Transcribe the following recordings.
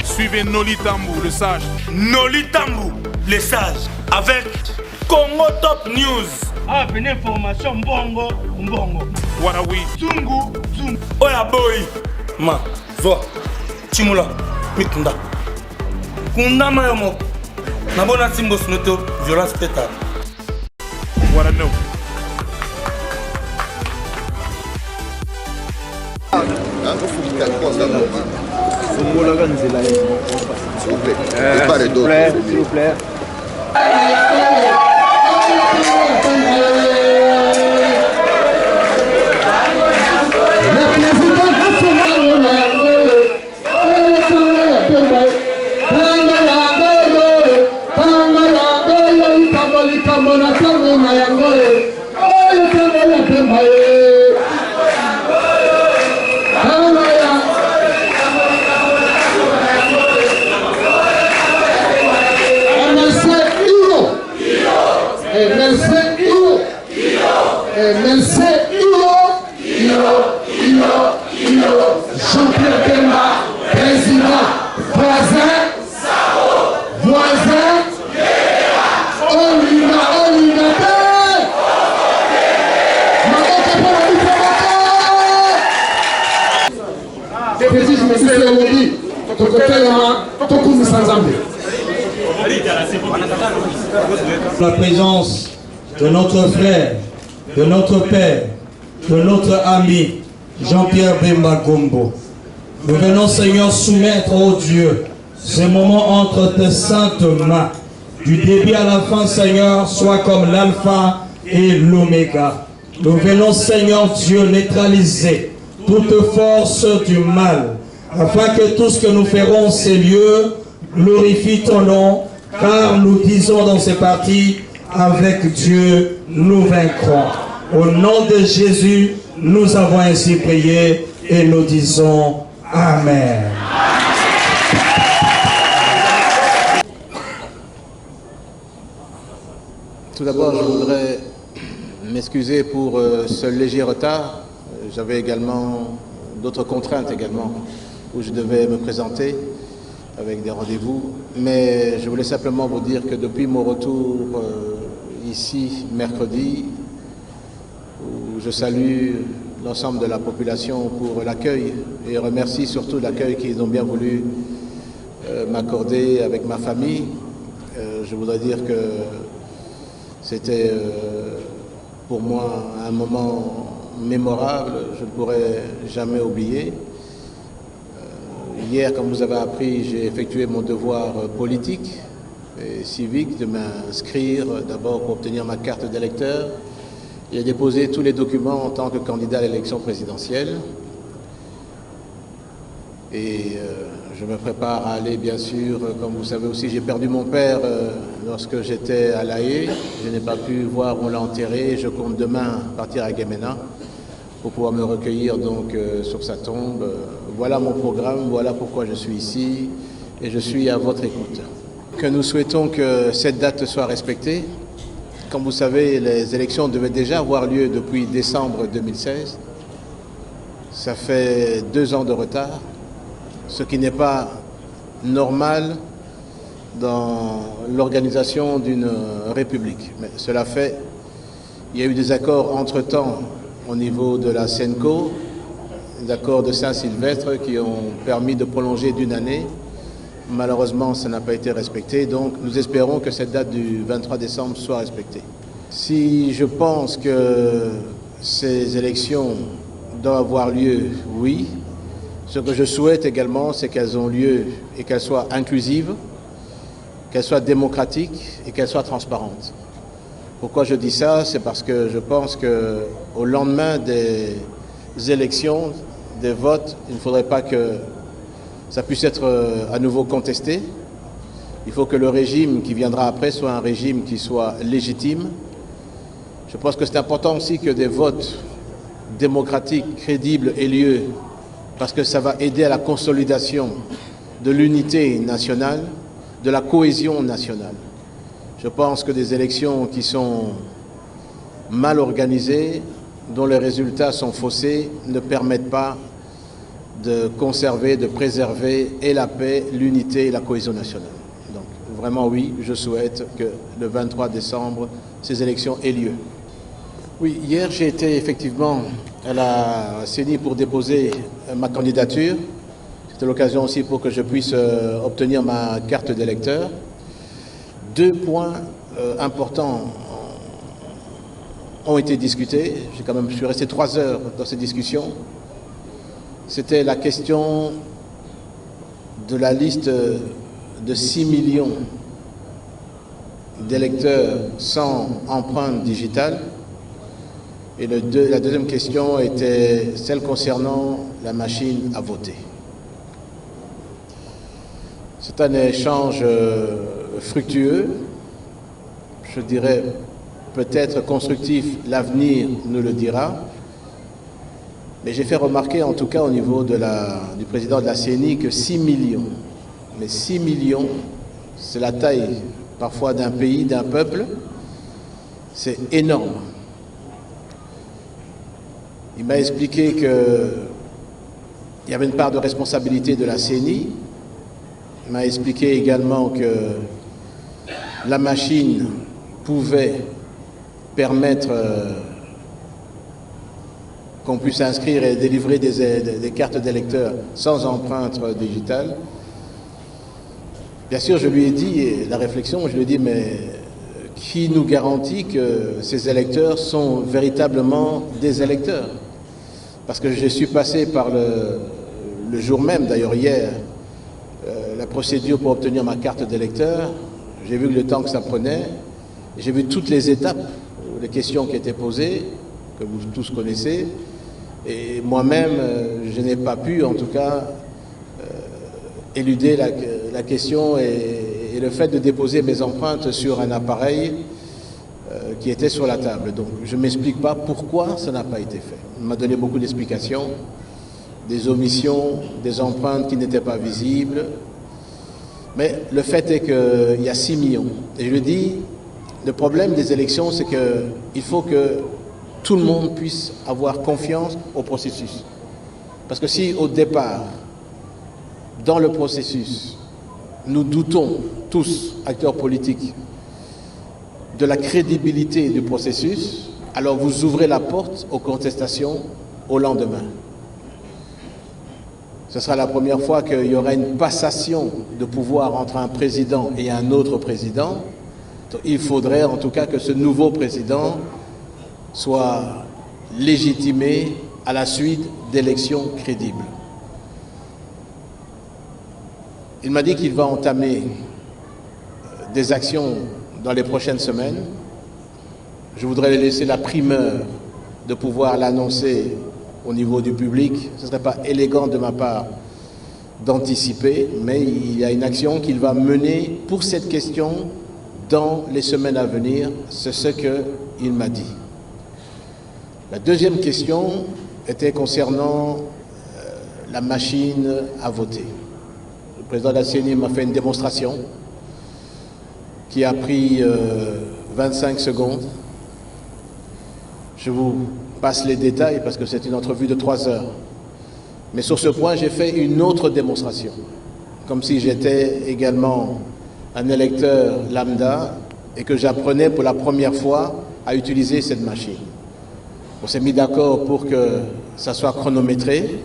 Suivez Noli Tambou, le sage. Noli Tambou, le sage. Avec Congo Top News. Ah, une information bongo. Warawi. Zungu. Oya boy. Ma, zo. Chimula, mikunda. Kunda mayomo. Nabona simbo snoto, violence pétale. What I know. S'il vous plaît. S'il vous plaît. Jean-Pierre Bemba, président, voisin, La présence de notre frère, de notre père, de notre ami, Jean-Pierre Bemba Gombo. Nous venons, Seigneur, soumettre, oh Dieu, ce moment entre tes saintes mains. Du début à la fin, Seigneur, soit comme l'alpha et l'oméga. Nous venons, Seigneur Dieu, neutraliser toute force du mal, afin que tout ce que nous ferons, ces lieux, glorifie ton nom, car nous disons dans ces parties, avec Dieu, nous vaincrons. Au nom de Jésus, nous avons ainsi prié et nous disons Amen. Tout d'abord, je voudrais m'excuser pour ce léger retard. J'avais également d'autres contraintes également où je devais me présenter avec des rendez-vous. Mais je voulais simplement vous dire que depuis mon retour ici mercredi, où je salue l'ensemble de la population pour l'accueil et remercie surtout l'accueil qu'ils ont bien voulu m'accorder avec ma famille. Je voudrais dire que c'était pour moi un moment mémorable, je ne pourrais jamais oublier. Hier, comme vous avez appris, j'ai effectué mon devoir politique et civique de m'inscrire d'abord pour obtenir ma carte d'électeur et déposer tous les documents en tant que candidat à l'élection présidentielle. Et je me prépare à aller, bien sûr, comme vous savez aussi, j'ai perdu mon père lorsque j'étais à La Haye. Je n'ai pas pu voir où on l'a enterré. Je compte demain partir à Guémena pour pouvoir me recueillir donc sur sa tombe. Voilà mon programme, voilà pourquoi je suis ici et je suis à votre écoute. Que nous souhaitons que cette date soit respectée. Comme vous savez, les élections devaient déjà avoir lieu depuis décembre 2016. Ça fait 2 ans de retard, ce qui n'est pas normal dans l'organisation d'une république. Mais cela fait, il y a eu des accords entre-temps au niveau de la SENCO, des accords de Saint-Sylvestre qui ont permis de prolonger d'1 année. Malheureusement, ça n'a pas été respecté, donc nous espérons que cette date du 23 décembre soit respectée. Si je pense que ces élections doivent avoir lieu, oui. Ce que je souhaite également, c'est qu'elles ont lieu et qu'elles soient inclusives, qu'elles soient démocratiques et qu'elles soient transparentes. Pourquoi je dis ça? C'est parce que je pense qu'au lendemain des élections, des votes, il ne faudrait pas que ça puisse être à nouveau contesté. Il faut que le régime qui viendra après soit un régime qui soit légitime. Je pense que c'est important aussi que des votes démocratiques, crédibles aient lieu, parce que ça va aider à la consolidation de l'unité nationale, de la cohésion nationale. Je pense que des élections qui sont mal organisées dont les résultats sont faussés ne permettent pas de conserver, de préserver et la paix, l'unité et la cohésion nationale. Donc vraiment oui, je souhaite que le 23 décembre, ces élections aient lieu. Oui, hier j'ai été effectivement à la CENI pour déposer ma candidature. C'était l'occasion aussi pour que je puisse obtenir ma carte d'électeur. Deux points importants ont été discutés. Je suis resté 3 heures dans ces discussions. C'était la question de la liste de 6 millions d'électeurs sans empreinte digitale. Et la deuxième question était celle concernant la machine à voter. C'est un échange fructueux, je dirais peut-être constructif, l'avenir nous le dira. Mais j'ai fait remarquer, en tout cas au niveau du président de la CENI, que 6 millions, mais 6 millions, c'est la taille parfois d'un pays, d'un peuple, c'est énorme. Il m'a expliqué qu'il y avait une part de responsabilité de la CENI. Il m'a expliqué également que la machine pouvait permettre qu'on puisse inscrire et délivrer des cartes d'électeurs sans empreinte digitale. Bien sûr, je lui ai dit, et la réflexion, je lui ai dit, mais qui nous garantit que ces électeurs sont véritablement des électeurs? Parce que je suis passé par le jour même, d'ailleurs hier, la procédure pour obtenir ma carte d'électeur. J'ai vu le temps que ça prenait, j'ai vu toutes les étapes, les questions qui étaient posées, que vous tous connaissez, et moi-même, je n'ai pas pu, en tout cas, éluder la question et le fait de déposer mes empreintes sur un appareil qui était sur la table. Donc, je ne m'explique pas pourquoi ça n'a pas été fait. Il m'a donné beaucoup d'explications, des omissions, des empreintes qui n'étaient pas visibles. Mais le fait est qu'il y a 6 millions. Et je le dis, le problème des élections, c'est qu'il faut que tout le monde puisse avoir confiance au processus. Parce que si au départ, dans le processus, nous doutons tous, acteurs politiques, de la crédibilité du processus, alors vous ouvrez la porte aux contestations au lendemain. Ce sera la première fois qu'il y aura une passation de pouvoir entre un président et un autre président. Donc, il faudrait en tout cas que ce nouveau président soit légitimé à la suite d'élections crédibles. Il m'a dit qu'il va entamer des actions dans les prochaines semaines. Je voudrais laisser la primeur de pouvoir l'annoncer au niveau du public. Ce ne serait pas élégant de ma part d'anticiper, mais il y a une action qu'il va mener pour cette question dans les semaines à venir. C'est ce qu'il m'a dit. La deuxième question était concernant la machine à voter. Le président de la CENI m'a fait une démonstration qui a pris 25 secondes. Je vous passe les détails parce que c'est une entrevue de 3 heures. Mais sur ce point, j'ai fait une autre démonstration, comme si j'étais également un électeur lambda et que j'apprenais pour la première fois à utiliser cette machine. On s'est mis d'accord pour que ça soit chronométré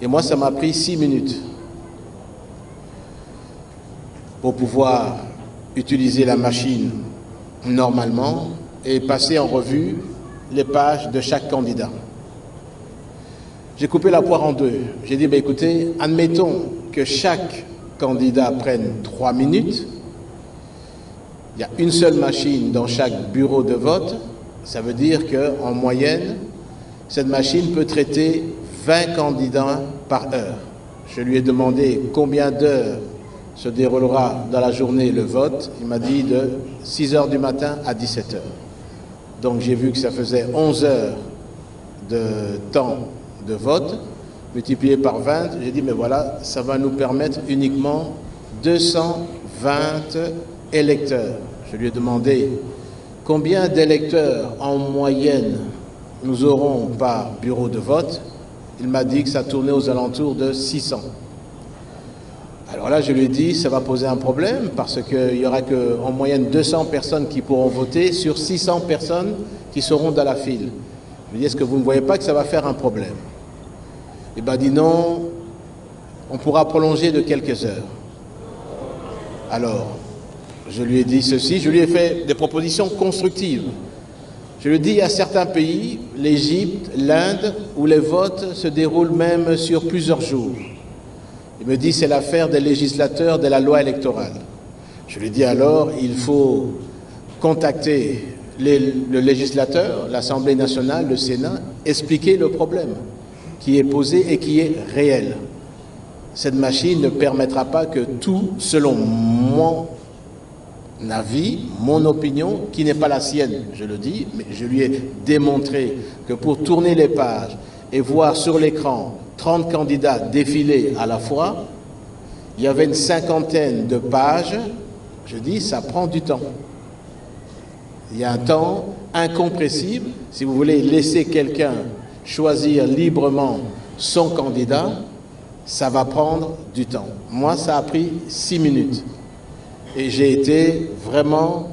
et moi, ça m'a pris 6 minutes pour pouvoir utiliser la machine normalement et passer en revue les pages de chaque candidat. J'ai coupé la poire en deux. J'ai dit, écoutez, admettons que chaque candidat prenne 3 minutes. Il y a une seule machine dans chaque bureau de vote. Ça veut dire qu'en moyenne, cette machine peut traiter 20 candidats par heure. Je lui ai demandé combien d'heures se déroulera dans la journée le vote. Il m'a dit de 6 heures du matin à 17 heures. Donc j'ai vu que ça faisait 11 heures de temps de vote, multiplié par 20. J'ai dit, mais voilà, ça va nous permettre uniquement 220 électeurs. Je lui ai demandé combien d'électeurs en moyenne nous aurons par bureau de vote, il m'a dit que ça tournait aux alentours de 600. Alors là, je lui ai dit, ça va poser un problème parce qu'il n'y aura qu'en moyenne 200 personnes qui pourront voter sur 600 personnes qui seront dans la file. Je lui ai dit, est-ce que vous ne voyez pas que ça va faire un problème? Il m'a dit non, on pourra prolonger de quelques heures. Alors, je lui ai dit ceci, je lui ai fait des propositions constructives. Je lui ai dit, il y a certains pays, l'Égypte, l'Inde, où les votes se déroulent même sur plusieurs jours. Il me dit, c'est l'affaire des législateurs de la loi électorale. Je lui ai dit alors, il faut contacter le législateur, l'Assemblée nationale, le Sénat, expliquer le problème qui est posé et qui est réel. Cette machine ne permettra pas que tout, selon mon avis, mon opinion, qui n'est pas la sienne, je le dis, mais je lui ai démontré que pour tourner les pages et voir sur l'écran 30 candidats défiler à la fois, il y avait une cinquantaine de pages, je dis, ça prend du temps. Il y a un temps incompressible. Si vous voulez laisser quelqu'un choisir librement son candidat, ça va prendre du temps. Moi, ça a pris 6 minutes. Et j'ai été vraiment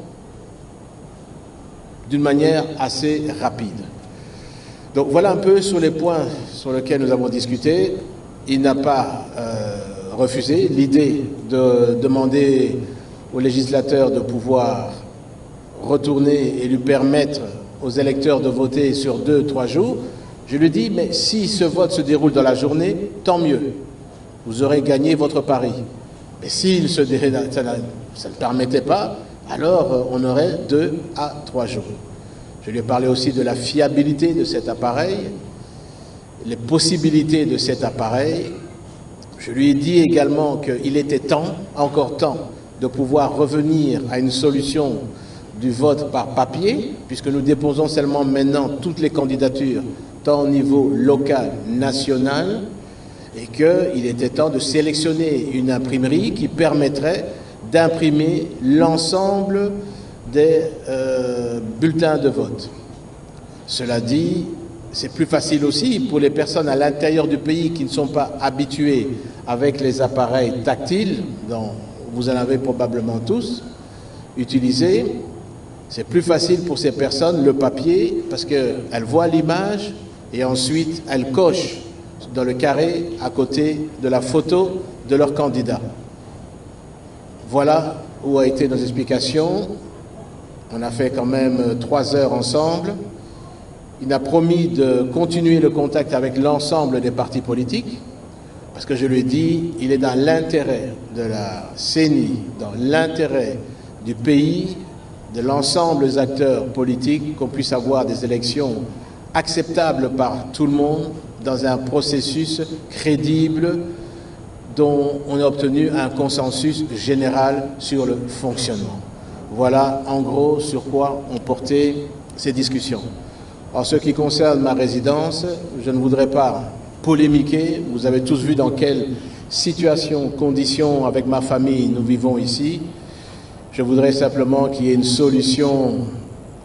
d'une manière assez rapide. Donc voilà un peu sur les points sur lesquels nous avons discuté. Il n'a pas refusé l'idée de demander aux législateurs de pouvoir retourner et lui permettre aux électeurs de voter sur 2-3 jours. Je lui dis, mais si ce vote se déroule dans la journée, tant mieux. Vous aurez gagné votre pari. Mais s'il se déroule, ça ne permettait pas, alors on aurait 2 à 3 jours. Je lui ai parlé aussi de la fiabilité de cet appareil, les possibilités de cet appareil. Je lui ai dit également qu'il était temps, encore temps, de pouvoir revenir à une solution du vote par papier, puisque nous déposons seulement maintenant toutes les candidatures, tant au niveau local, national, et qu'il était temps de sélectionner une imprimerie qui permettrait d'imprimer l'ensemble des bulletins de vote. Cela dit, c'est plus facile aussi pour les personnes à l'intérieur du pays qui ne sont pas habituées avec les appareils tactiles, dont vous en avez probablement tous utilisé. C'est plus facile pour ces personnes le papier parce qu'elles voient l'image et ensuite elles cochent dans le carré à côté de la photo de leur candidat. Voilà où a été nos explications. On a fait quand même 3 heures ensemble. Il a promis de continuer le contact avec l'ensemble des partis politiques, parce que je lui ai dit, il est dans l'intérêt de la CENI, dans l'intérêt du pays, de l'ensemble des acteurs politiques, qu'on puisse avoir des élections acceptables par tout le monde, dans un processus crédible dont on a obtenu un consensus général sur le fonctionnement. Voilà en gros sur quoi ont porté ces discussions. En ce qui concerne ma résidence, je ne voudrais pas polémiquer. Vous avez tous vu dans quelle situation, conditions avec ma famille nous vivons ici. Je voudrais simplement qu'il y ait une solution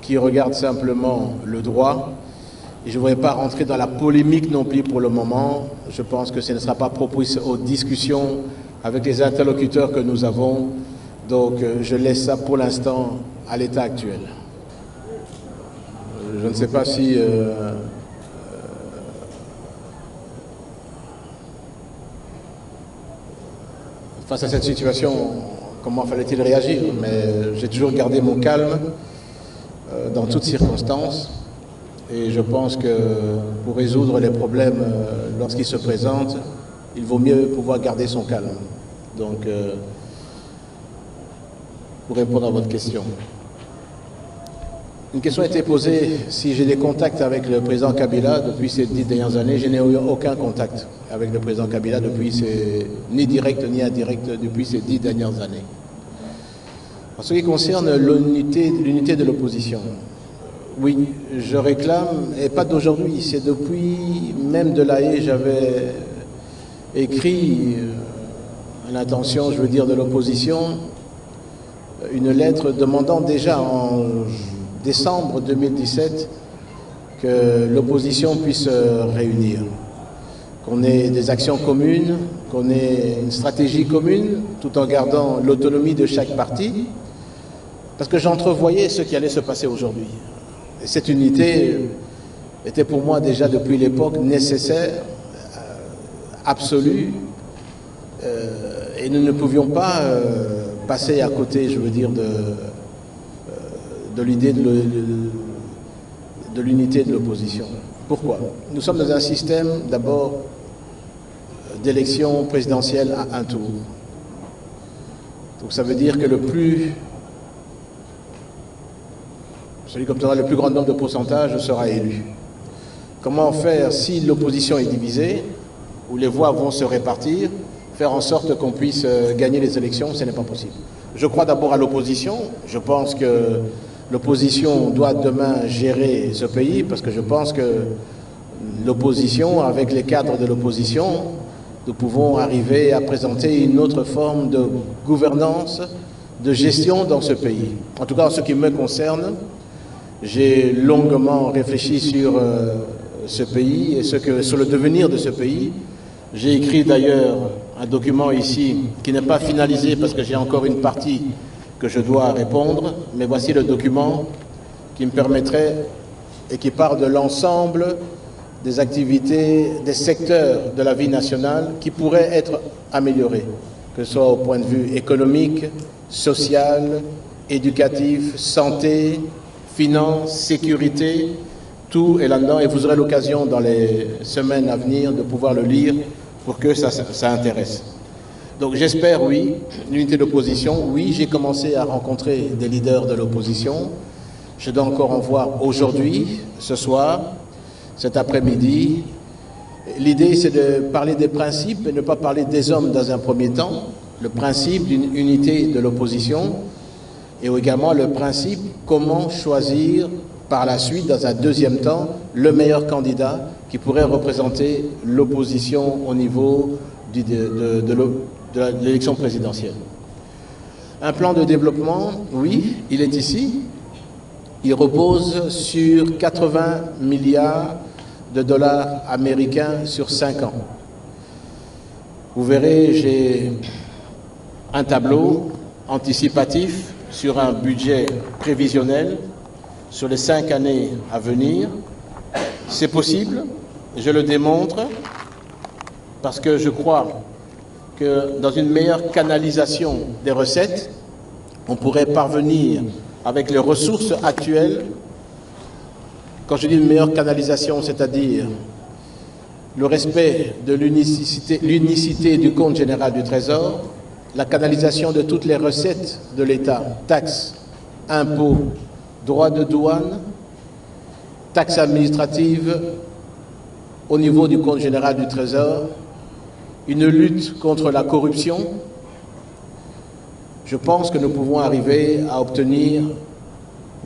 qui regarde simplement le droit. Et je ne voudrais pas rentrer dans la polémique non plus pour le moment. Je pense que ce ne sera pas propice aux discussions avec les interlocuteurs que nous avons. Donc je laisse ça pour l'instant à l'état actuel. Je ne sais pas si face à cette situation, comment fallait-il réagir? Mais j'ai toujours gardé mon calme dans toutes circonstances. Et je pense que pour résoudre les problèmes lorsqu'ils se présentent, il vaut mieux pouvoir garder son calme. Donc, pour répondre à votre question. Une question a été posée si j'ai des contacts avec le président Kabila depuis ces 10 dernières années. Je n'ai eu aucun contact avec le président Kabila depuis ni direct ni indirect depuis ces 10 dernières années. En ce qui concerne l'unité de l'opposition, oui, je réclame, et pas d'aujourd'hui, c'est depuis même de La Haye, j'avais écrit à l'intention, je veux dire, de l'opposition, une lettre demandant déjà en décembre 2017 que l'opposition puisse se réunir, qu'on ait des actions communes, qu'on ait une stratégie commune, tout en gardant l'autonomie de chaque parti, parce que j'entrevoyais ce qui allait se passer aujourd'hui. Et cette unité était pour moi déjà depuis l'époque nécessaire, absolue, et nous ne pouvions pas passer à côté, je veux dire, de l'idée de l'unité de l'opposition. Pourquoi? Nous sommes dans un système d'abord d'élection présidentielle à un tour. Donc ça veut dire que celui qui obtiendra le plus grand nombre de pourcentages sera élu. Comment faire si l'opposition est divisée, où les voix vont se répartir, faire en sorte qu'on puisse gagner les élections? Ce n'est pas possible. Je crois d'abord à l'opposition. Je pense que l'opposition doit demain gérer ce pays, parce que je pense que l'opposition, avec les cadres de l'opposition, nous pouvons arriver à présenter une autre forme de gouvernance, de gestion dans ce pays. En tout cas, en ce qui me concerne, j'ai longuement réfléchi sur ce pays et sur le devenir de ce pays. J'ai écrit d'ailleurs un document ici qui n'est pas finalisé parce que j'ai encore une partie que je dois répondre, mais voici le document qui me permettrait et qui parle de l'ensemble des activités, des secteurs de la vie nationale qui pourraient être améliorés, que ce soit au point de vue économique, social, éducatif, santé, finances, sécurité, tout est là-dedans, et vous aurez l'occasion dans les semaines à venir de pouvoir le lire pour que ça intéresse. Donc j'espère, oui, l'unité d'opposition. Oui, j'ai commencé à rencontrer des leaders de l'opposition. Je dois encore en voir aujourd'hui, ce soir, cet après-midi. L'idée, c'est de parler des principes et ne pas parler des hommes dans un premier temps. Le principe d'une unité de l'opposition et également le principe comment choisir par la suite, dans un deuxième temps, le meilleur candidat qui pourrait représenter l'opposition au niveau de l'élection présidentielle. Un plan de développement, oui, il est ici. Il repose sur 80 milliards de dollars américains sur 5 ans. Vous verrez, j'ai un tableau anticipatif sur un budget prévisionnel sur les 5 années à venir. C'est possible, je le démontre, parce que je crois que dans une meilleure canalisation des recettes, on pourrait parvenir avec les ressources actuelles. Quand je dis une meilleure canalisation, c'est-à-dire le respect de l'unicité du compte général du Trésor, la canalisation de toutes les recettes de l'État, taxes, impôts, droits de douane, taxes administratives au niveau du compte général du Trésor, une lutte contre la corruption. Je pense que nous pouvons arriver à obtenir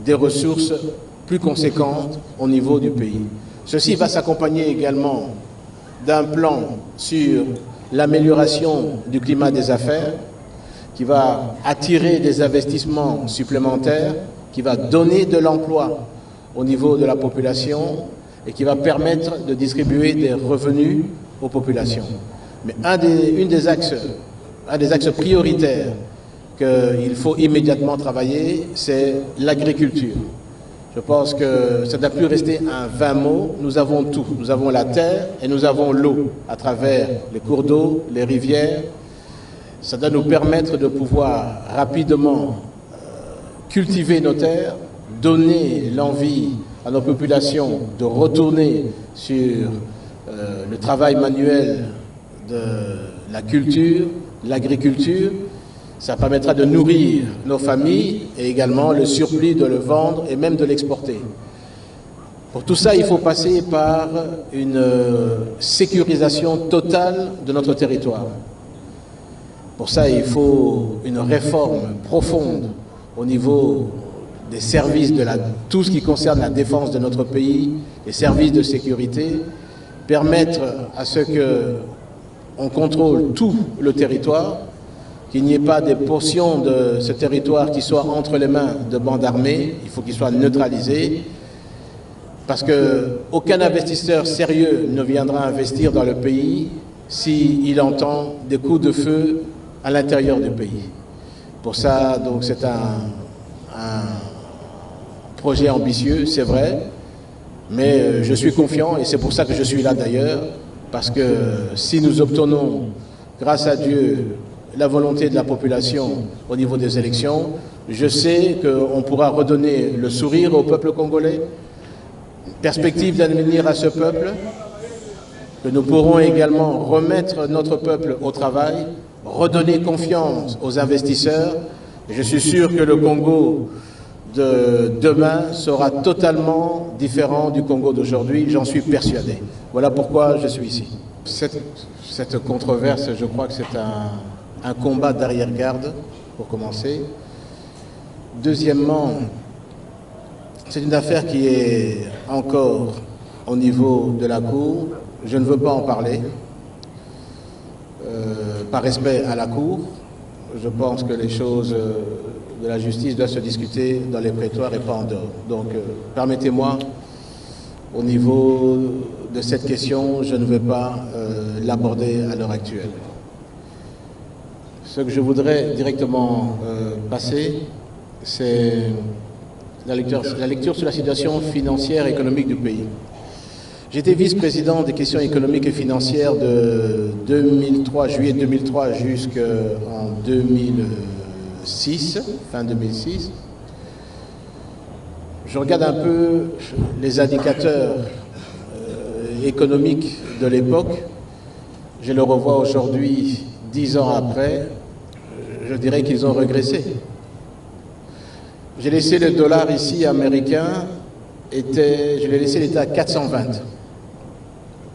des ressources plus conséquentes au niveau du pays. Ceci va s'accompagner également d'un plan sur l'amélioration du climat des affaires qui va attirer des investissements supplémentaires, qui va donner de l'emploi au niveau de la population et qui va permettre de distribuer des revenus aux populations. Mais un des axes prioritaires qu'il faut immédiatement travailler, c'est l'agriculture. Je pense que ça ne doit plus rester un vain mot. Nous avons tout. Nous avons la terre et nous avons l'eau à travers les cours d'eau, les rivières. Ça doit nous permettre de pouvoir rapidement cultiver nos terres, donner l'envie à nos populations de retourner sur le travail manuel de la culture, l'agriculture. Ça permettra de nourrir nos familles et également le surplus de le vendre et même de l'exporter. Pour tout ça, il faut passer par une sécurisation totale de notre territoire. Pour ça, il faut une réforme profonde au niveau des services, tout ce qui concerne la défense de notre pays, les services de sécurité, permettre à ce qu'on contrôle tout le territoire, qu'il n'y ait pas des portions de ce territoire qui soient entre les mains de bandes armées, il faut qu'ils soient neutralisés. Parce qu'aucun investisseur sérieux ne viendra investir dans le pays s'il entend des coups de feu à l'intérieur du pays. Pour ça, donc, c'est un projet ambitieux, c'est vrai, mais je suis confiant et c'est pour ça que je suis là d'ailleurs, parce que si nous obtenons, grâce à Dieu, la volonté de la population au niveau des élections, je sais qu'on pourra redonner le sourire au peuple congolais, une perspective d'avenir à ce peuple, que nous pourrons également remettre notre peuple au travail, redonner confiance aux investisseurs. Et je suis sûr que le Congo de demain sera totalement différent du Congo d'aujourd'hui, j'en suis persuadé. Voilà pourquoi je suis ici. Cette controverse, je crois que c'est un combat d'arrière-garde, pour commencer. Deuxièmement, c'est une affaire qui est encore au niveau de la Cour. Je ne veux pas en parler, par respect à la Cour. Je pense que les choses de la justice doivent se discuter dans les prétoires et pas en dehors. Donc, permettez-moi, au niveau de cette question, je ne vais pas l'aborder à l'heure actuelle. Ce que je voudrais directement passer, c'est la lecture sur la situation financière et économique du pays. J'étais vice-président des questions économiques et financières de juillet 2003 jusqu'en 2006, fin 2006. Je regarde un peu les indicateurs économiques de l'époque. Je le revois aujourd'hui, 10 ans après. Je dirais qu'ils ont régressé. J'ai laissé le dollar ici américain, je l'ai laissé, il était à 420.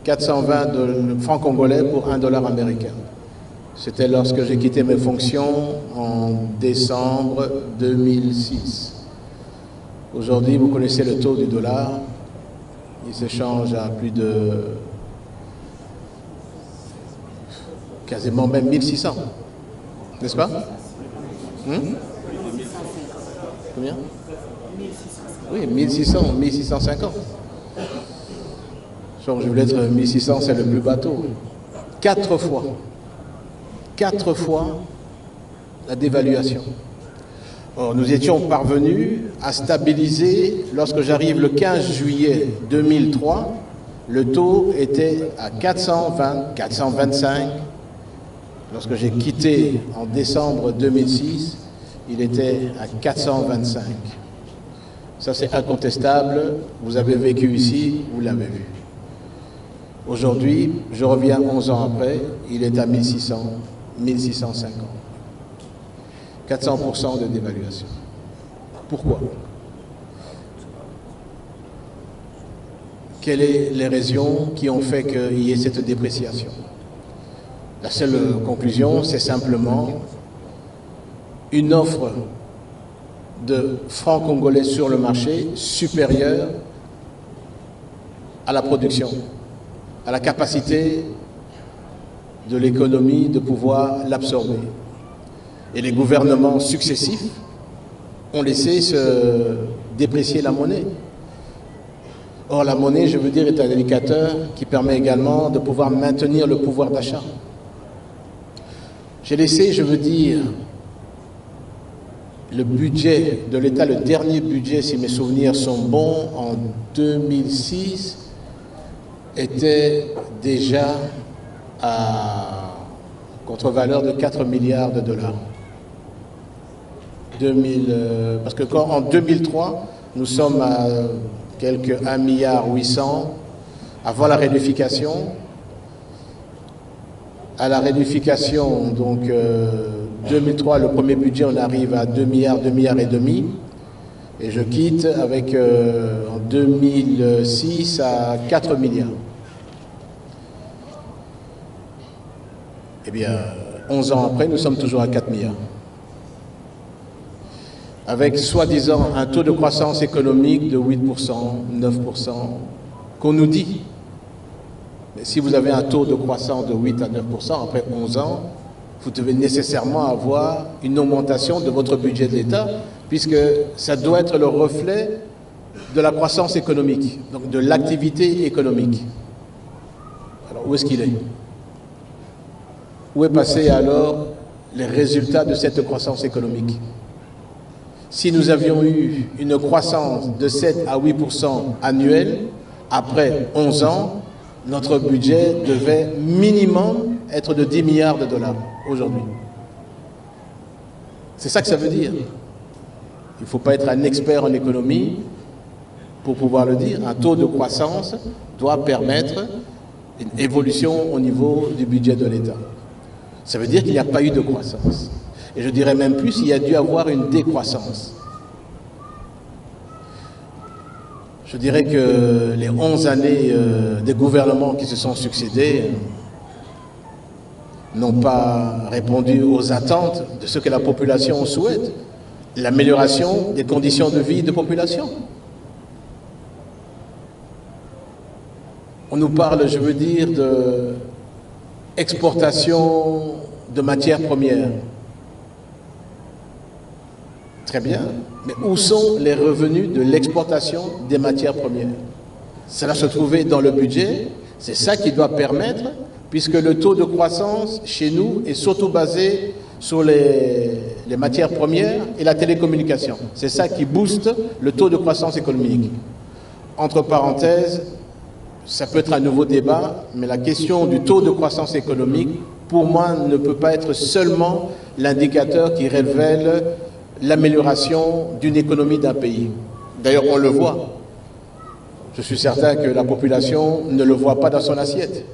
420 de francs congolais pour $1 américain. C'était lorsque j'ai quitté mes fonctions en décembre 2006. Aujourd'hui, vous connaissez le taux du dollar. Il s'échange à plus de quasiment même 1600. N'est-ce pas? Combien? Oui, 1600, 1650. Donc, je voulais être 1600, c'est le plus bateau. 4 fois la dévaluation. Or, nous étions parvenus à stabiliser, lorsque j'arrive le 15 juillet 2003, le taux était à 420, 425. Lorsque j'ai quitté en décembre 2006, il était à 425. Ça, c'est incontestable. Vous avez vécu ici, vous l'avez vu. Aujourd'hui, je reviens 11 ans après, il est à 1600, 1650. 400% de dévaluation. Pourquoi? Quelles sont les raisons qui ont fait qu'il y ait cette dépréciation? La seule conclusion, c'est simplement une offre de francs congolais sur le marché supérieure à la production, à la capacité de l'économie de pouvoir l'absorber. Et les gouvernements successifs ont laissé se déprécier la monnaie. Or, la monnaie, je veux dire, est un indicateur qui permet également de pouvoir maintenir le pouvoir d'achat. J'ai laissé, je veux dire, le budget de l'État, le dernier budget, si mes souvenirs sont bons, en 2006, était déjà à contre-valeur de 4 milliards de dollars. Parce que en 2003, nous sommes à quelques 1,8 milliard avant la réunification. À la réunification, donc 2003, le premier budget, on arrive à 2 milliards, 2 milliards et demi. Et je quitte avec en 2006 à 4 milliards. Eh bien, 11 ans après, nous sommes toujours à 4 milliards. Avec soi-disant un taux de croissance économique de 8%, 9%, qu'on nous dit. Mais si vous avez un taux de croissance de 8 à 9% après 11 ans, vous devez nécessairement avoir une augmentation de votre budget de l'État, puisque ça doit être le reflet de la croissance économique, donc de l'activité économique. Alors où est-ce qu'il est? Où est passé alors les résultats de cette croissance économique? Si nous avions eu une croissance de 7 à 8% annuelle, après 11 ans, notre budget devait minimum être de 10 milliards de dollars aujourd'hui. C'est ça que ça veut dire. Il ne faut pas être un expert en économie pour pouvoir le dire. Un taux de croissance doit permettre une évolution au niveau du budget de l'État. Ça veut dire qu'il n'y a pas eu de croissance. Et je dirais même plus, il y a dû avoir une décroissance. Je dirais que les 11 années des gouvernements qui se sont succédés n'ont pas répondu aux attentes de ce que la population souhaite, l'amélioration des conditions de vie de population. On nous parle, je veux dire, d'exportation de matières premières. Très bien, mais où sont les revenus de l'exportation des matières premières? Cela se trouvait dans le budget, c'est ça qui doit permettre, puisque le taux de croissance chez nous est surtout basé sur les matières premières et la télécommunication. C'est ça qui booste le taux de croissance économique. Entre parenthèses, ça peut être un nouveau débat, mais la question du taux de croissance économique, pour moi, ne peut pas être seulement l'indicateur qui révèle l'amélioration d'une économie d'un pays. D'ailleurs, on le voit. Je suis certain que la population ne le voit pas dans son assiette.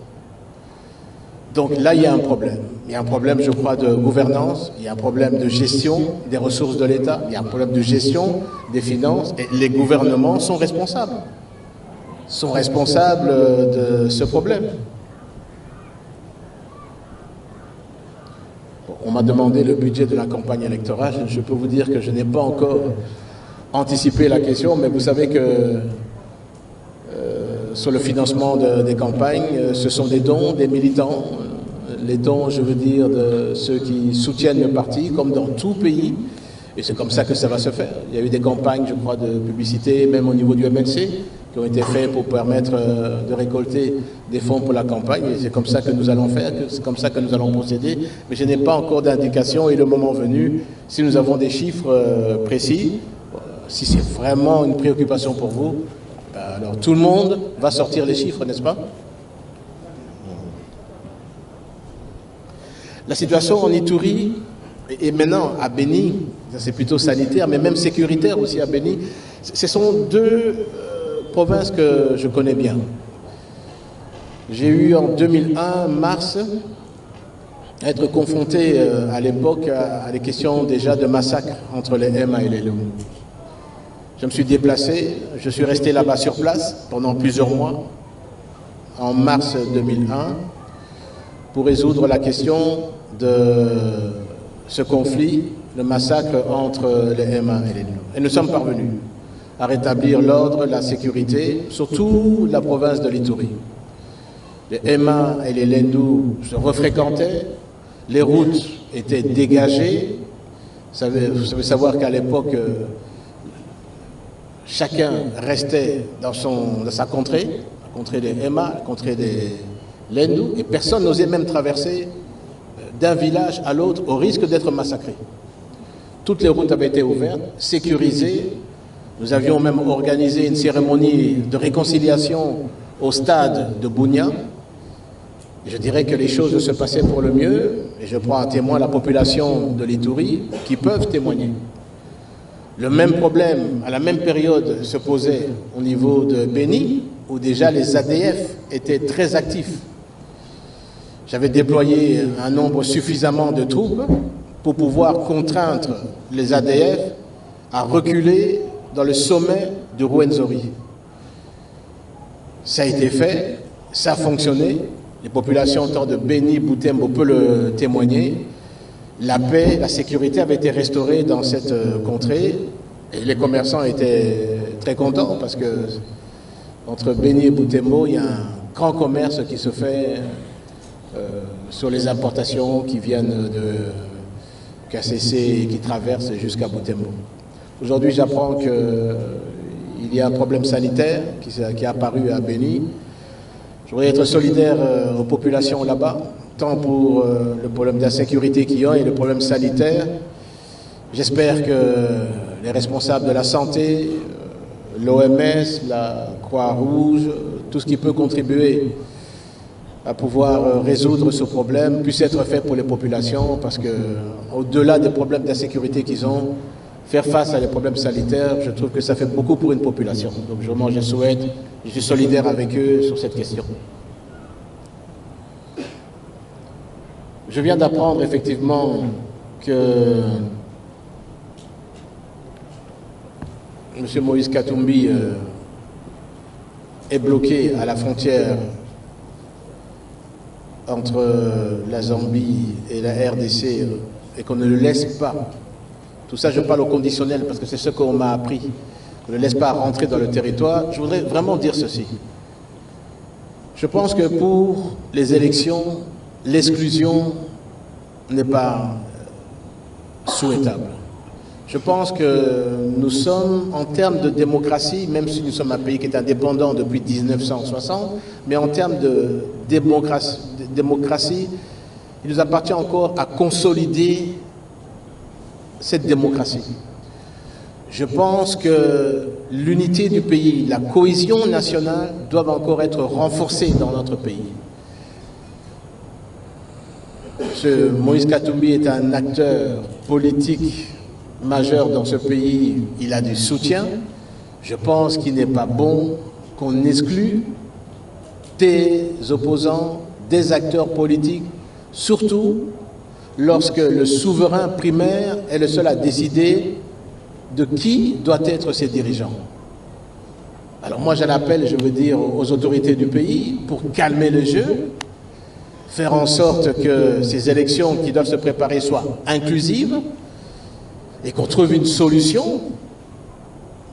Donc là, il y a un problème. Il y a un problème, je crois, de gouvernance, il y a un problème de gestion des ressources de l'État, il y a un problème de gestion des finances, et les gouvernements sont responsables de ce problème. On m'a demandé le budget de la campagne électorale. Je peux vous dire que je n'ai pas encore anticipé la question, mais vous savez que sur le financement des campagnes, ce sont des dons des militants, les dons, je veux dire, de ceux qui soutiennent le parti, comme dans tout pays, et c'est comme ça que ça va se faire. Il y a eu des campagnes, je crois, de publicité, même au niveau du MLC, qui ont été faites pour permettre de récolter des fonds pour la campagne, et c'est comme ça que nous allons faire, c'est comme ça que nous allons procéder, mais je n'ai pas encore d'indication, et le moment venu, si nous avons des chiffres précis, si c'est vraiment une préoccupation pour vous, alors tout le monde va sortir les chiffres, n'est-ce pas? La situation en Ituri, et maintenant à Béni, c'est plutôt sanitaire, mais même sécuritaire aussi à Béni, ce sont deux provinces que je connais bien. J'ai eu en 2001, mars, à être confronté à l'époque à des questions déjà de massacre entre les Emma et les Loups. Je me suis déplacé, je suis resté là-bas sur place pendant plusieurs mois, en mars 2001, pour résoudre la question de ce conflit, le massacre entre les Emma et les Loups. Et nous sommes parvenus à rétablir l'ordre, la sécurité, surtout la province de l'Ituri. Les Emma et les Lendou se refréquentaient, les routes étaient dégagées. Vous savez savoir qu'à l'époque, chacun restait dans sa contrée, la contrée des Emma, la contrée des Lendou, et personne n'osait même traverser d'un village à l'autre au risque d'être massacré. Toutes les routes avaient été ouvertes, sécurisées. Nous avions même organisé une cérémonie de réconciliation au stade de Bunia. Je dirais que les choses se passaient pour le mieux, et je prends à témoin la population de l'Ituri qui peuvent témoigner. Le même problème, à la même période, se posait au niveau de Béni, où déjà les ADF étaient très actifs. J'avais déployé un nombre suffisamment de troupes pour pouvoir contraindre les ADF à reculer dans le sommet de Rwenzori. Ça a été fait, ça a fonctionné. Les populations tant de Béni, Butembo peut le témoigner. La paix, la sécurité avait été restaurée dans cette contrée et les commerçants étaient très contents parce que entre Béni et Butembo, il y a un grand commerce qui se fait sur les importations qui viennent de KCC et qui traversent jusqu'à Butembo. Aujourd'hui, j'apprends qu'il il y a un problème sanitaire qui est apparu à Béni. Je voudrais être solidaire aux populations là-bas, tant pour le problème d'insécurité qu'il y a et le problème sanitaire. J'espère que les responsables de la santé, l'OMS, la Croix-Rouge, tout ce qui peut contribuer à pouvoir résoudre ce problème puisse être fait pour les populations, parce que au-delà des problèmes d'insécurité qu'ils ont, faire face à des problèmes sanitaires, je trouve que ça fait beaucoup pour une population. Donc vraiment, je suis solidaire avec eux sur cette question. Je viens d'apprendre effectivement que M. Moïse Katumbi est bloqué à la frontière entre la Zambie et la RDC et qu'on ne le laisse pas. Tout ça, je parle au conditionnel parce que c'est ce qu'on m'a appris. On ne le laisse pas rentrer dans le territoire. Je voudrais vraiment dire ceci. Je pense que pour les élections, l'exclusion n'est pas souhaitable. Je pense que nous sommes, en termes de démocratie, même si nous sommes un pays qui est indépendant depuis 1960, mais en termes de démocratie, il nous appartient encore à consolider cette démocratie. Je pense que l'unité du pays, la cohésion nationale doivent encore être renforcées dans notre pays. Ce Moïse Katumbi est un acteur politique majeur dans ce pays, il a du soutien. Je pense qu'il n'est pas bon qu'on exclue des opposants, des acteurs politiques, surtout lorsque le souverain primaire est le seul à décider de qui doit être ses dirigeants. Alors moi j'en appelle, je veux dire, aux autorités du pays pour calmer le jeu, faire en sorte que ces élections qui doivent se préparer soient inclusives et qu'on trouve une solution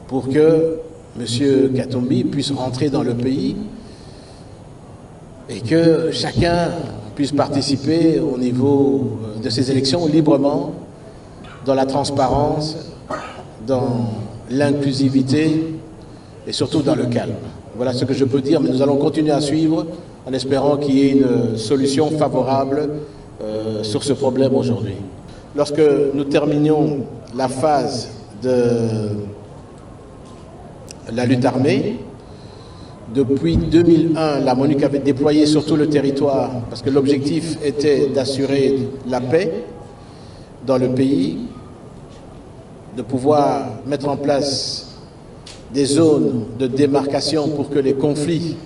pour que M. Katumbi puisse rentrer dans le pays et que chacun puisse participer au niveau de ces élections librement, dans la transparence, dans l'inclusivité et surtout dans le calme. Voilà ce que je peux dire, mais nous allons continuer à suivre en espérant qu'il y ait une solution favorable sur ce problème aujourd'hui. Lorsque nous terminions la phase de la lutte armée, depuis 2001, la MONUC avait déployé sur tout le territoire, parce que l'objectif était d'assurer la paix dans le pays, de pouvoir mettre en place des zones de démarcation pour que les conflits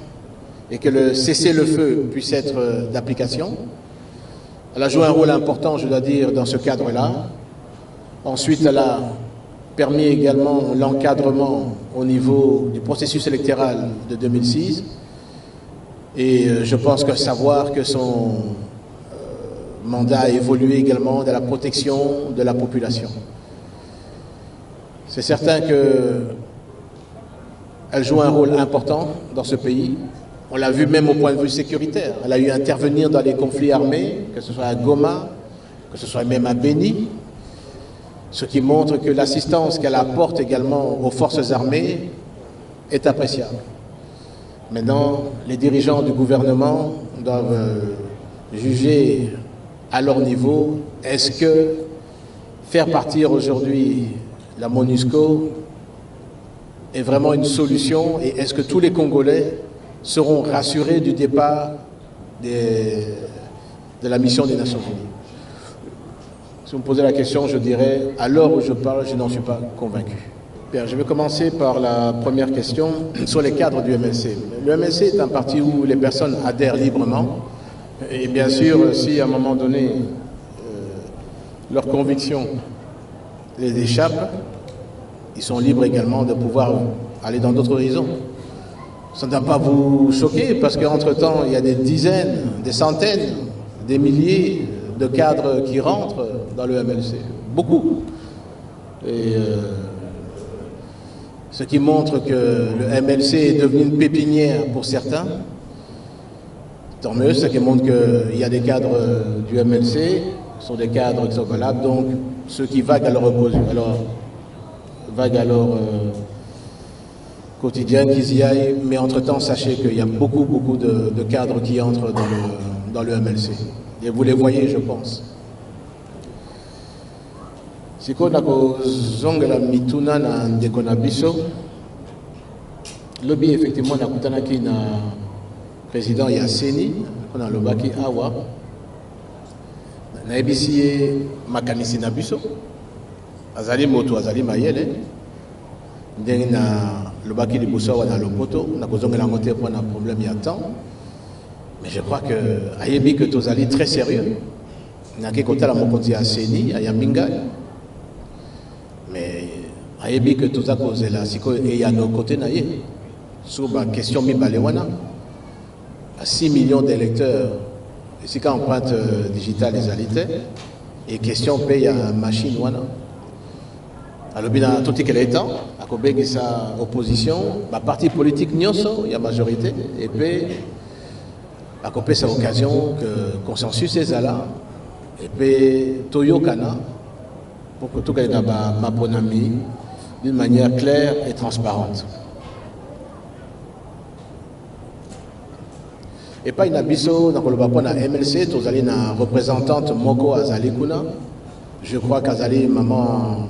et que le cessez-le-feu puisse être d'application. Elle a joué un rôle important, je dois dire, dans ce cadre-là. Ensuite, elle a permis également l'encadrement au niveau du processus électoral de 2006. Et je pense que savoir que son mandat a évolué également dans la protection de la population. C'est certain qu'elle joue un rôle important dans ce pays. On l'a vu même au point de vue sécuritaire. Elle a eu à intervenir dans les conflits armés, que ce soit à Goma, que ce soit même à Béni, ce qui montre que l'assistance qu'elle apporte également aux forces armées est appréciable. Maintenant, les dirigeants du gouvernement doivent juger à leur niveau, est-ce que faire partir aujourd'hui la MONUSCO est vraiment une solution et est-ce que tous les Congolais seront rassurés du départ de la mission des Nations Unies? Si vous me posez la question, je dirais, à l'heure où je parle, je n'en suis pas convaincu. Bien, je vais commencer par la première question sur les cadres du MLC. Le MLC est un parti où les personnes adhèrent librement. Et bien sûr, si à un moment donné, leurs convictions les échappent, ils sont libres également de pouvoir aller dans d'autres horizons. Ça ne doit pas vous choquer parce qu'entre-temps, il y a des dizaines, des centaines, des milliers de cadres qui rentrent dans le MLC. Beaucoup. Et ce qui montre que le MLC est devenu une pépinière pour certains. Tant mieux, ce qui montre qu'il y a des cadres du MLC, qui sont des cadres qui sont valables, donc ceux qui vaguent à leur opposition, vaguent à leur quotidienne qu'ils y aillent, mais entre-temps, sachez qu'il y a beaucoup de cadres qui entrent dans le MLC. Et vous les voyez, je pense. Si on a zongela mituna na ndeko na biso, lobby effectivement na kutanaki na président Yasseni, on a lobaki awa, na ebisi makanisi na biso, azali moto azali mayele, ndenge na lobaki liboso wa na lopoto, na kozongela ngote pour un problème il y a temps, mais je crois que ayebi que tozali très sérieux, na ke kota la mokonzi Yasseni, ayambinga. Mais ayebi que tout ça cause là, si il y a nos côtés naïe sur la question mibalewana, à 6 millions d'électeurs, ici quand empreinte digitale les alités, et question paye à machine wana. Alors bien tout est étant, à Kobé sa opposition, ma parti politique nyoso, il y a majorité, et puis à Kobé sa occasion que consensus est là, et puis Toyo Kana. Pour que tout le monde ait ma bonne amie d'une manière claire et transparente. Et pas une abisso dans le MLC, tous allez na représentante Moko Azali Kuna. Je crois qu'Azali, maman,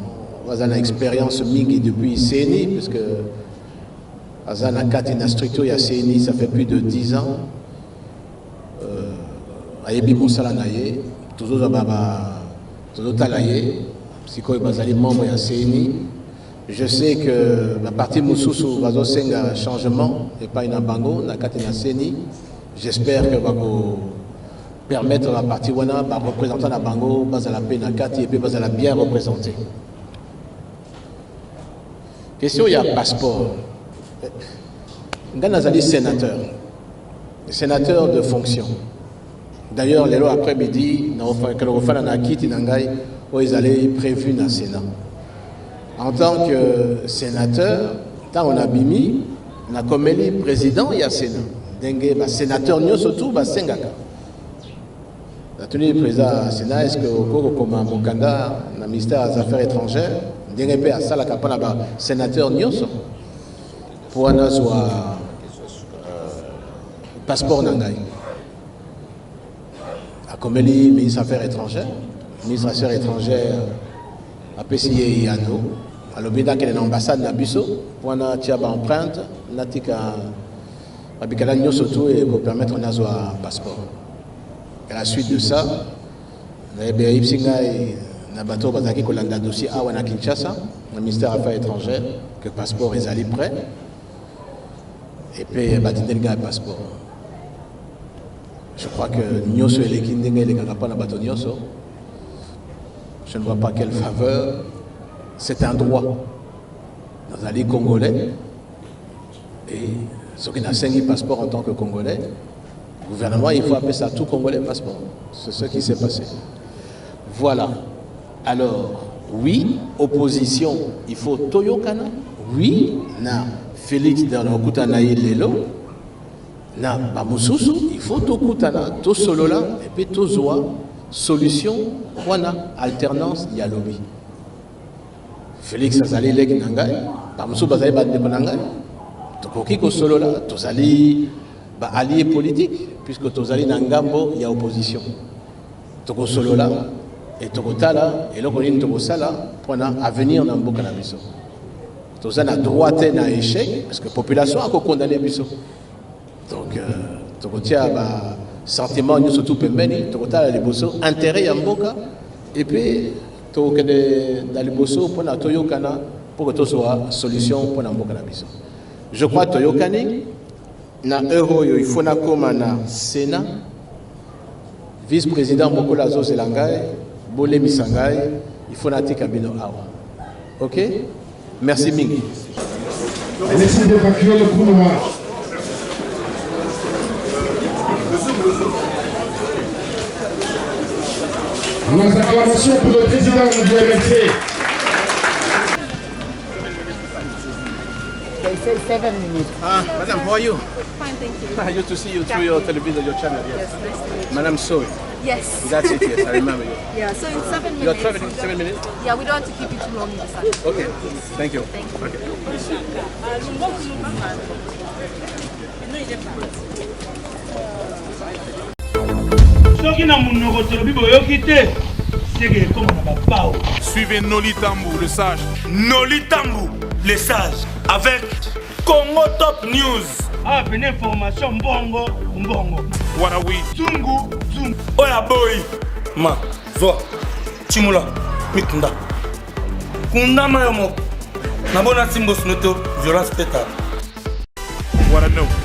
a une expérience mingi depuis CNI, parce que Azana a 4 une structure, il y a CNI, ça fait plus de 10 ans. Ayebi Moussalanaye, toujours Talaye. Si vous êtes membre de CNI, je sais que la partie Moussoussou va faire un changement et pas une bango, la CNI. J'espère que va permettre à la partie Wana, représentant la bango, à la peine et puis à la bien représenter. Question, il y a un passeport. Gana Zali sénateur. Sénateur de fonction. D'ailleurs, les lois après-midi, que le refait en acquis, ils allaient prévu dans le Sénat. En tant que sénateur, tant on a bimi, on a comme président, il y a Sénat. Donc, sénateur, nous surtout, Sengaka. La tenue du président du Sénat, est-ce que comme un Mokanda, le ministère des Affaires étrangères, d'un à ça, la capana, sénateur, nous pour un passeport Nangaï. A comme ministre des Affaires étrangères, ministre des Affaires étrangères a PCI Yano, à l'obéda qu'elle est l'ambassade d'Abisso, pour un empreinte, natika Abikalanyo surtout et pour permettre un passeport. À la suite de ça, na Ipsinga et Nabato Bazaki Kolanda dossier à Wana Kinshasa, le ministère des Affaires étrangères, que le passeport est allé prêt, et puis Batindenga un passeport. Je crois que Nyoso et les Kindenga et les Kagapana Bato Nyoso, je ne vois pas quelle faveur. C'est un droit dans la Ligue congolais. Et ce qui n'a 5 passeports en tant que Congolais, le gouvernement, il faut appeler ça tout Congolais passeport. C'est ce qui s'est passé. Voilà. Alors, oui, opposition, il faut Toyokana. Oui, na Félix dans le Koutanaï Lelo. Na Bamoussousou, il faut Tokutana, to Solola, et puis Tozoa. Solution, wana alternance, il y a lobby. Félix Azali Leg Nangai, Bamsou Bazali Bande Nangai, Tokoki Kosolola, Tozali allié politique, puisque Tozali Nangambo, il y a opposition. Toko Solola et Tokotala, et l'Okolin Tokosala, pour avenir dans Mboka Nabiso. Tozali a droite na échec, parce que la population a condamné Biso. Donc, Tokotia, sentiment nous surtout pembeni tokotala liboso intérêt ya mboka et puis tokende dans liboso pour na toyokana pour que to soit solution pour na mboka na biso. Je crois toyokani na euro yo il faut na koma na Sénat vice-président Mokola Zozelangai Bolé Misangai il faut na tika bino awa. OK? Merci mingi. Merci d'évacuer le couloir. Nos acclamations pour le président du MLC. They say 7 minutes. Madam, how are you? Fine, thank you. I used to see you through your television, your channel. Yes, nice to meet you. Madam Soy. Yes. That's it, yes, I remember you. Yeah, so in 7 minutes. You're traveling 7 minutes? Yeah, we don't want to keep you too long in the sun. Okay, thank you. Thank you. Okay. soki na monoko tolobi boyoki te seke ekoma na babao. Suivez Noli Tambou, le sage. Noli Tambou, le sage, avec Congo Top News. Ah, pene information mbongo mbongo. What are we? Zungu zungu. Oya boy, ma, zo, chimula, mikunda. Kunda mayo moko. Nabona simbo snoto, violence pétard. What I know.